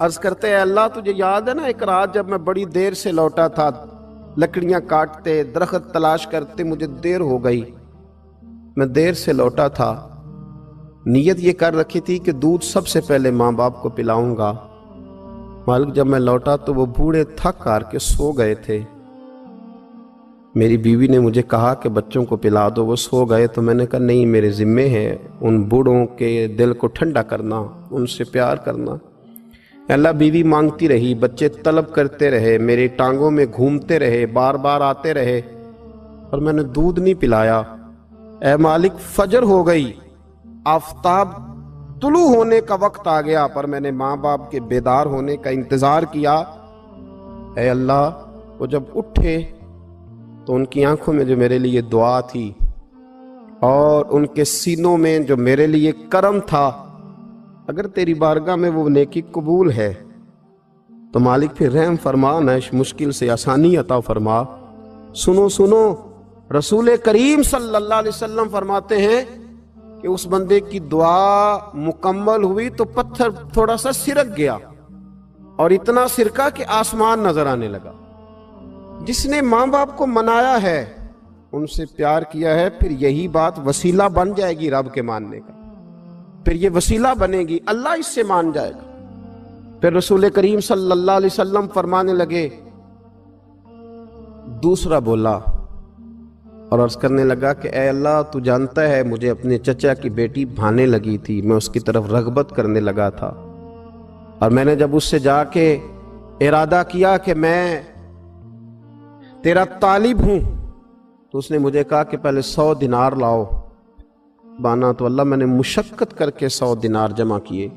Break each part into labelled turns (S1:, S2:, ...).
S1: عرض کرتے ہیں اللہ تجھے یاد ہے نا ایک رات جب میں بڑی دیر سے لوٹا تھا، لکڑیاں کاٹتے درخت تلاش کرتے، مجھے دیر ہو گئی، میں دیر سے لوٹا تھا، نیت یہ کر رکھی تھی کہ دودھ سب سے پہلے ماں باپ کو پلاؤں گا۔ مالک جب میں لوٹا تو وہ بوڑھے تھک ہار کے سو گئے تھے۔ میری بیوی نے مجھے کہا کہ بچوں کو پلا دو، وہ سو گئے، تو میں نے کہا نہیں، میرے ذمے ہے ان بوڑھوں کے دل کو ٹھنڈا کرنا، ان سے پیار کرنا۔ اللہ بیوی مانگتی رہی، بچے طلب کرتے رہے، میری ٹانگوں میں گھومتے رہے، بار بار آتے رہے، اور میں نے دودھ نہیں پلایا۔ اے مالک فجر ہو گئی، آفتاب طلوع ہونے کا وقت آ گیا، پر میں نے ماں باپ کے بیدار ہونے کا انتظار کیا۔ اے اللہ وہ جب اٹھے تو ان کی آنکھوں میں جو میرے لیے دعا تھی اور ان کے سینوں میں جو میرے لیے کرم تھا، اگر تیری بارگاہ میں وہ نیکی قبول ہے تو مالک پھر رحم فرما، نہ اس مشکل سے آسانی عطا فرما۔ سنو سنو، رسول کریم صلی اللہ علیہ وسلم فرماتے ہیں کہ اس بندے کی دعا مکمل ہوئی تو پتھر تھوڑا سا سرک گیا، اور اتنا سرکا کہ آسمان نظر آنے لگا۔ جس نے ماں باپ کو منایا ہے، ان سے پیار کیا ہے، پھر یہی بات وسیلہ بن جائے گی رب کے ماننے کا، پھر یہ وسیلہ بنے گی، اللہ اس سے مان جائے گا۔ پھر رسول کریم صلی اللہ علیہ وسلم فرمانے لگے، دوسرا بولا اور عرض کرنے لگا کہ اے اللہ تو جانتا ہے مجھے اپنے چچا کی بیٹی بھانے لگی تھی، میں اس کی طرف رغبت کرنے لگا تھا، اور میں نے جب اس سے جا کے ارادہ کیا کہ میں تیرا طالب ہوں، تو اس نے مجھے کہا کہ پہلے 100 دینار لاؤ بانا، تو اللہ میں نے مشقت کر کے 100 دینار جمع کیے،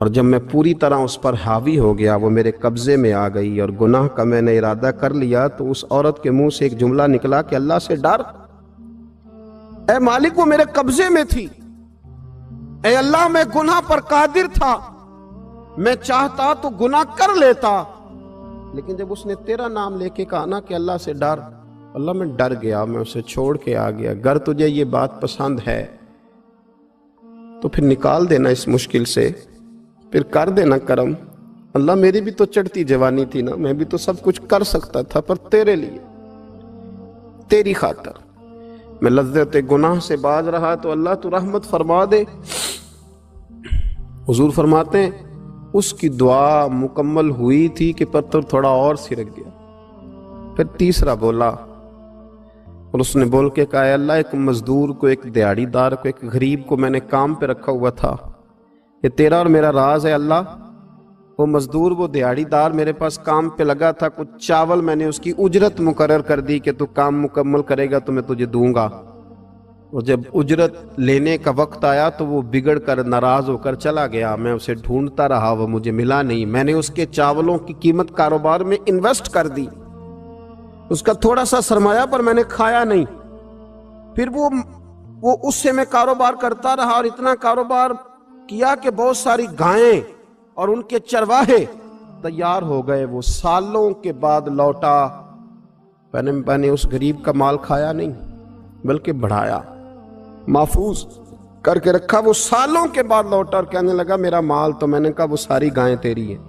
S1: اور جب میں پوری طرح اس پر حاوی ہو گیا، وہ میرے قبضے میں آ گئی اور گناہ کا میں نے ارادہ کر لیا، تو اس عورت کے منہ سے ایک جملہ نکلا کہ اللہ سے ڈر۔ اے مالک وہ میرے قبضے میں تھی، اے اللہ میں گناہ پر قادر تھا، میں چاہتا تو گناہ کر لیتا، لیکن جب اس نے تیرا نام لے کے کہا نا کہ اللہ سے ڈر، اللہ میں ڈر گیا، میں اسے چھوڑ کے آ گیا۔ اگر تجھے یہ بات پسند ہے تو پھر نکال دینا اس مشکل سے، پھر کر دینا کرم۔ اللہ میری بھی تو چڑھتی جوانی تھی نا، میں بھی تو سب کچھ کر سکتا تھا، پر تیرے لیے، تیری خاطر میں لذت گناہ سے باز رہا، تو اللہ تو رحمت فرما دے۔ حضور فرماتے ہیں اس کی دعا مکمل ہوئی تھی کہ پتھر تھوڑا اور سرک گیا۔ پھر تیسرا بولا، اور اس نے بول کے کہا اے اللہ ایک مزدور کو، ایک دیہڑی دار کو، ایک غریب کو میں نے کام پہ رکھا ہوا تھا، یہ تیرا اور میرا راز ہے اللہ۔ وہ مزدور، وہ دیہڑی دار میرے پاس کام پہ لگا تھا، کچھ چاول میں نے اس کی اجرت مقرر کر دی کہ تو کام مکمل کرے گا تو میں تجھے دوں گا، اور جب اجرت لینے کا وقت آیا تو وہ بگڑ کر ناراض ہو کر چلا گیا، میں اسے ڈھونڈتا رہا، وہ مجھے ملا نہیں، میں نے اس کے چاولوں کی قیمت کاروبار میں انویسٹ کر دی، اس کا تھوڑا سا سرمایہ پر میں نے کھایا نہیں، پھر وہ اس سے میں کاروبار کرتا رہا، اور اتنا کاروبار کیا کہ بہت ساری گائیں اور ان کے چرواہے تیار ہو گئے، وہ سالوں کے بعد لوٹا، میں نے اس غریب کا مال کھایا نہیں بلکہ بڑھایا، محفوظ کر کے رکھا۔ وہ سالوں کے بعد لوٹا اور کہنے لگا میرا مال، تو میں نے کہا وہ ساری گائیں تیری ہیں،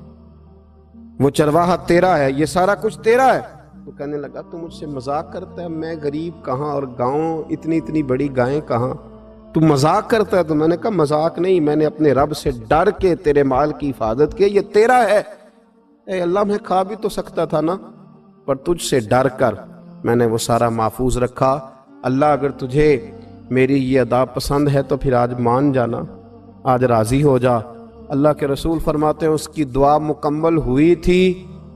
S1: وہ چرواہا تیرا ہے، یہ سارا کچھ تیرا ہے۔ تو کہنے لگا تو مجھ سے مذاق کرتا ہے، میں غریب کہاں اور گاؤں اتنی بڑی گائیں کہاں، تو مذاق کرتا ہے؟ تو میں نے کہا مذاق نہیں، میں نے اپنے رب سے ڈر کے تیرے مال کی حفاظت کی، یہ تیرا ہے۔ اے اللہ میں کھا بھی تو سکتا تھا نا، پر تجھ سے ڈر کر میں نے وہ سارا محفوظ رکھا۔ اللہ اگر تجھے میری یہ ادا پسند ہے تو پھر آج مان جانا، آج راضی ہو جا۔ اللہ کے رسول فرماتے ہیں اس کی دعا مکمل ہوئی تھی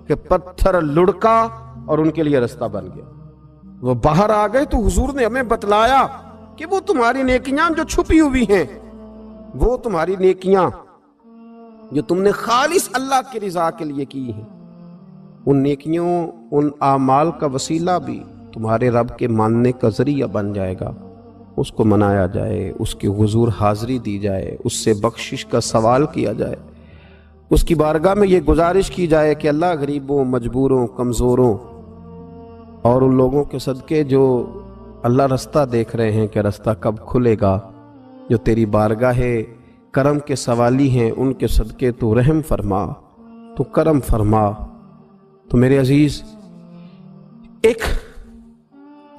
S1: کہ پتھر لڑکا اور ان کے لیے رستہ بن گیا، وہ باہر آ گئے۔ تو حضور نے ہمیں بتلایا کہ وہ تمہاری نیکیاں جو چھپی ہوئی ہیں، وہ تمہاری نیکیاں جو تم نے خالص اللہ کی رضا کے لیے کی ہیں، ان نیکیوں، ان اعمال کا وسیلہ بھی تمہارے رب کے ماننے کا ذریعہ بن جائے گا۔ اس کو منایا جائے، اس کی حضور حاضری دی جائے، اس سے بخشش کا سوال کیا جائے، اس کی بارگاہ میں یہ گزارش کی جائے کہ اللہ غریبوں، مجبوروں، کمزوروں اور ان لوگوں کے صدقے جو اللہ رستہ دیکھ رہے ہیں کہ رستہ کب کھلے گا، جو تیری بارگاہ کرم کے سوالی ہیں، ان کے صدقے تو رحم فرما، تو کرم فرما۔ تو میرے عزیز، ایک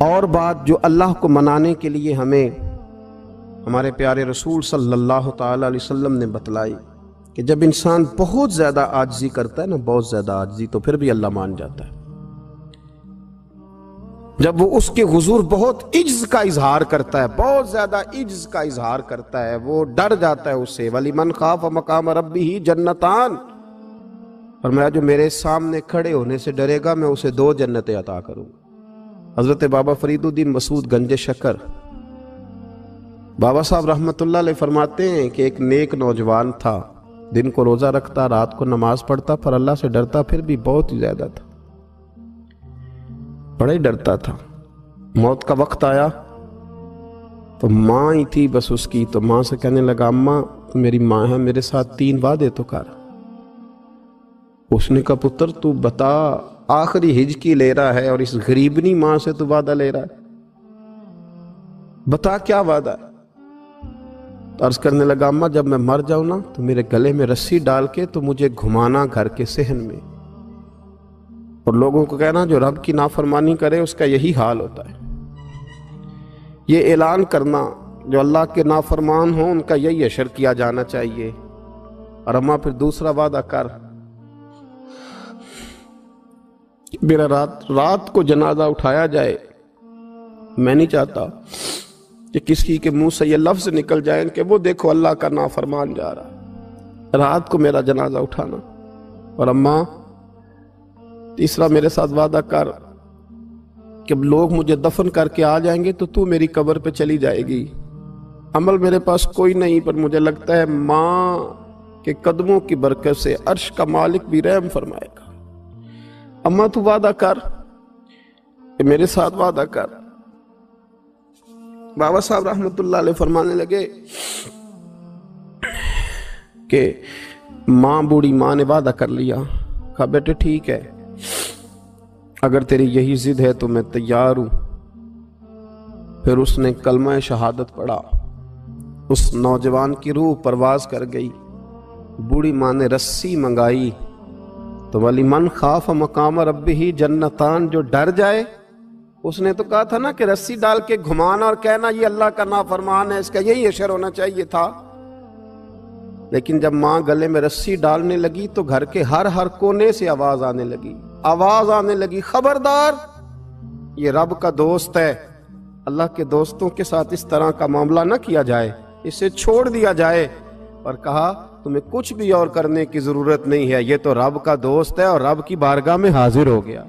S1: اور بات جو اللہ کو منانے کے لیے ہمیں ہمارے پیارے رسول صلی اللہ تعالی علیہ وسلم نے بتلائی کہ جب انسان بہت زیادہ عاجزی کرتا ہے نا، بہت زیادہ عاجزی، تو پھر بھی اللہ مان جاتا ہے۔ جب وہ اس کے حضور بہت عجز کا اظہار کرتا ہے، بہت زیادہ عجز کا اظہار کرتا ہے، وہ ڈر جاتا ہے اس سے۔ وَلِمَنْ خَافَ مَقَامَ رَبِّهِ جَنَّتَانِ، فرمایا جو میرے سامنے کھڑے ہونے سے ڈرے گا میں اسے 2 جنتیں عطا کروں۔ حضرت بابا فرید الدین مسعود گنج شکر بابا صاحب رحمت اللہ علیہ فرماتے ہیں کہ ایک نیک نوجوان تھا، دن کو روزہ رکھتا، رات کو نماز پڑھتا، پر اللہ سے ڈرتا پھر بھی بہت ہی زیادہ تھا، بڑا ہی ڈرتا تھا۔ موت کا وقت آیا تو ماں ہی تھی بس اس کی، تو ماں سے کہنے لگا اماں تو میری ماں ہے، میرے ساتھ 3 وعدے تو کر۔ اس نے کہا پتر تو بتا، آخری ہجکی لے رہا ہے اور اس غریبنی ماں سے تو وعدہ لے رہا ہے، بتا کیا وعدہ ہے؟ تو عرض کرنے لگا اماں جب میں مر جاؤں نا تو میرے گلے میں رسی ڈال کے تو مجھے گھمانا گھر کے صحن میں، اور لوگوں کو کہنا جو رب کی نافرمانی کرے اس کا یہی حال ہوتا ہے۔ یہ اعلان کرنا جو اللہ کے نافرمان ہوں ان کا یہی اشر کیا جانا چاہیے۔ اور اماں پھر دوسرا وعدہ کر، میرا رات کو جنازہ اٹھایا جائے، میں نہیں چاہتا کہ کسی کے منہ سے یہ لفظ نکل جائیں کہ وہ دیکھو اللہ کا نافرمان جا رہا ہے، رات کو میرا جنازہ اٹھانا۔ اور اماں تیسرا میرے ساتھ وعدہ کر کہ لوگ مجھے دفن کر کے آ جائیں گے تو میری قبر پہ چلی جائے گی، عمل میرے پاس کوئی نہیں، پر مجھے لگتا ہے ماں کے قدموں کی برکت سے عرش کا مالک بھی رحم فرمائے گا۔ اماں تو وعدہ کر کہ میرے ساتھ وعدہ کر۔ بابا صاحب رحمت اللہ علیہ فرمانے لگے کہ بوڑھی ماں نے وعدہ کر لیا، کہا بیٹے ٹھیک ہے، اگر تیری یہی ضد ہے تو میں تیار ہوں۔ پھر اس نے کلمہ شہادت پڑھا، اس نوجوان کی روح پرواز کر گئی، بوڑھی ماں نے رسی منگائی تو وَلِمَنْ خَافَ مَقَامَ رَبِّهِ جَنَّتَانِ، جو ڈر جائے، اس نے تو کہا تھا نا کہ رسی ڈال کے گھمانا اور کہنا یہ اللہ کا نافرمان ہے، اس کا یہی اشر ہونا چاہیے تھا۔ لیکن جب ماں گلے میں رسی ڈالنے لگی تو گھر کے ہر کونے سے آواز آنے لگی، خبردار یہ رب کا دوست ہے، اللہ کے دوستوں کے ساتھ اس طرح کا معاملہ نہ کیا جائے، اسے چھوڑ دیا جائے۔ اور کہا تمہیں کچھ بھی اور کرنے کی ضرورت نہیں ہے، یہ تو رب کا دوست ہے اور رب کی بارگاہ میں حاضر ہو گیا۔